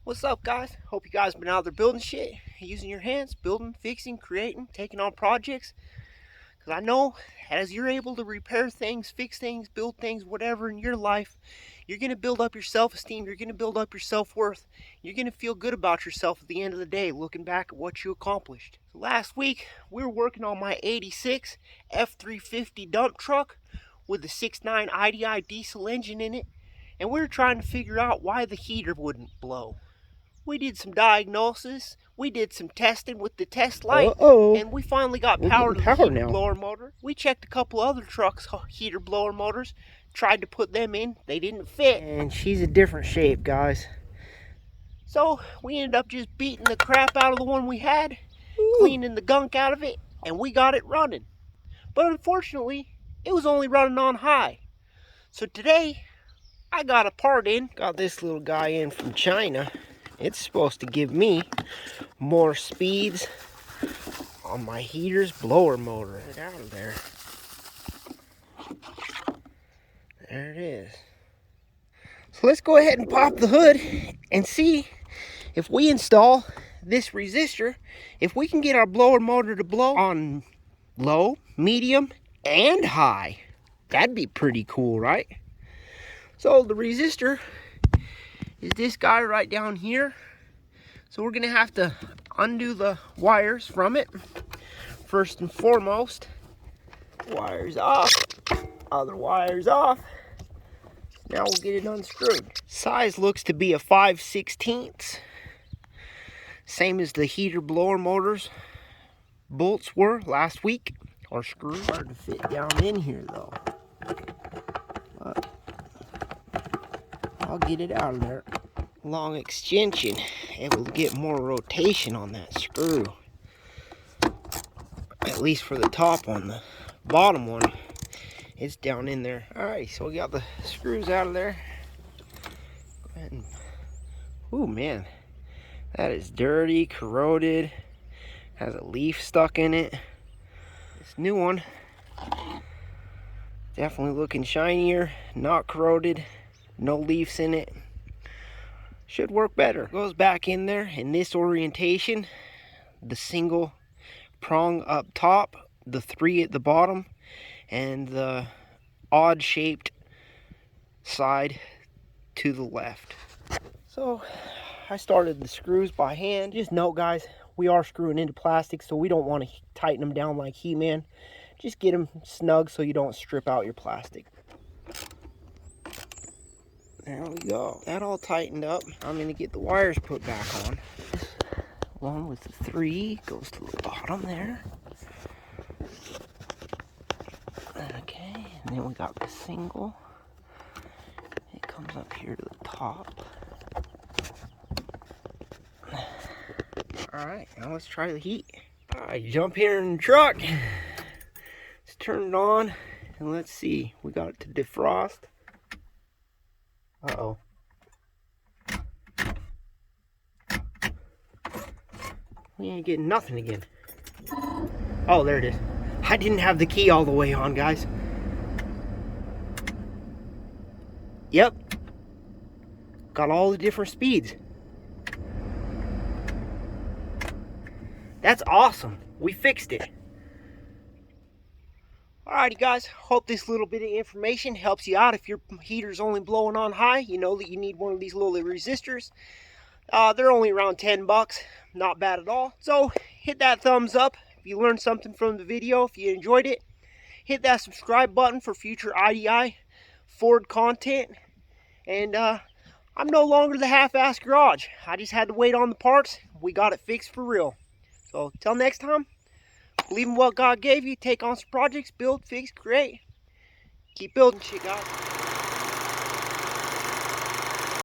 What's up, guys? Hope you guys been out there building shit, using your hands, building, fixing, creating, taking on projects. Because I know as you're able to repair things, fix things, build things, whatever in your life, you're going to build up your self-esteem, you're going to build up your self-worth, you're going to feel good about yourself at the end of the day, looking back at what you accomplished. So last week, we were working on my 86 F350 dump truck with the 6.9 IDI diesel engine in it, and we were trying to figure out why the heater wouldn't blow. We did some diagnosis, we did some testing with the test light, and we finally got power to the heater blower motor. We checked a couple other trucks' heater blower motors, tried to put them in, they didn't fit. And she's a different shape, guys. So we ended up just beating the crap out of the one we had, cleaning the gunk out of it, and we got it running. But unfortunately, it was only running on high. So today, I got a part in, got this little guy in from China. It's supposed to give me more speeds on my heater's blower motor. Get out of there. There it is. So let's go ahead and pop the hood and see if we install this resistor, if we can get our blower motor to blow on low, medium, and high. That'd be pretty cool, right? So the resistor is this guy right down here. So we're gonna have to undo the wires from it. First and foremost, wires off, other wires off. Now we'll get it unscrewed. Size looks to be a 5/16. Same as the heater blower motors bolts were last week, or screws. Hard to fit down in here though. But I'll get it out of there. Long extension, able to get more rotation on that screw. At least for the top one. The bottom one, it's down in there. Alright, so we got the screws out of there. Go ahead and, ooh man, that is dirty, corroded, has a leaf stuck in it. This new one, definitely looking shinier, not corroded, no leaves in it. Should work better. Goes back in there in this orientation, the single prong up top, the 3 at the bottom, and the odd shaped side to the left. So I started the screws by hand. Just note, guys, we are screwing into plastic, so we don't want to tighten them down like He-Man. Just get them snug so you don't strip out your plastic. There we go. That all tightened up. I'm going to get the wires put back on. This one with the 3 goes to the bottom there. Okay, and then we got the single. It comes up here to the top. Alright, now let's try the heat. Alright, jump here in the truck. Let's turn it on and let's see. We got it to defrost. Uh-oh. We ain't getting nothing again. Oh, there it is. I didn't have the key all the way on, guys. Yep. Got all the different speeds. That's awesome. We fixed it. Alrighty guys, hope this little bit of information helps you out. If your heater's only blowing on high, you know that you need one of these little resistors. They're only around 10 bucks, not bad at all. So hit that thumbs up if you learned something from the video, if you enjoyed it. Hit that subscribe button for future IDI Ford content. And I'm no longer the half-assed garage. I just had to wait on the parts. We got it fixed for real. So till next time. Believe in what God gave you, take on some projects, build, fix, create. Keep building shit, guys.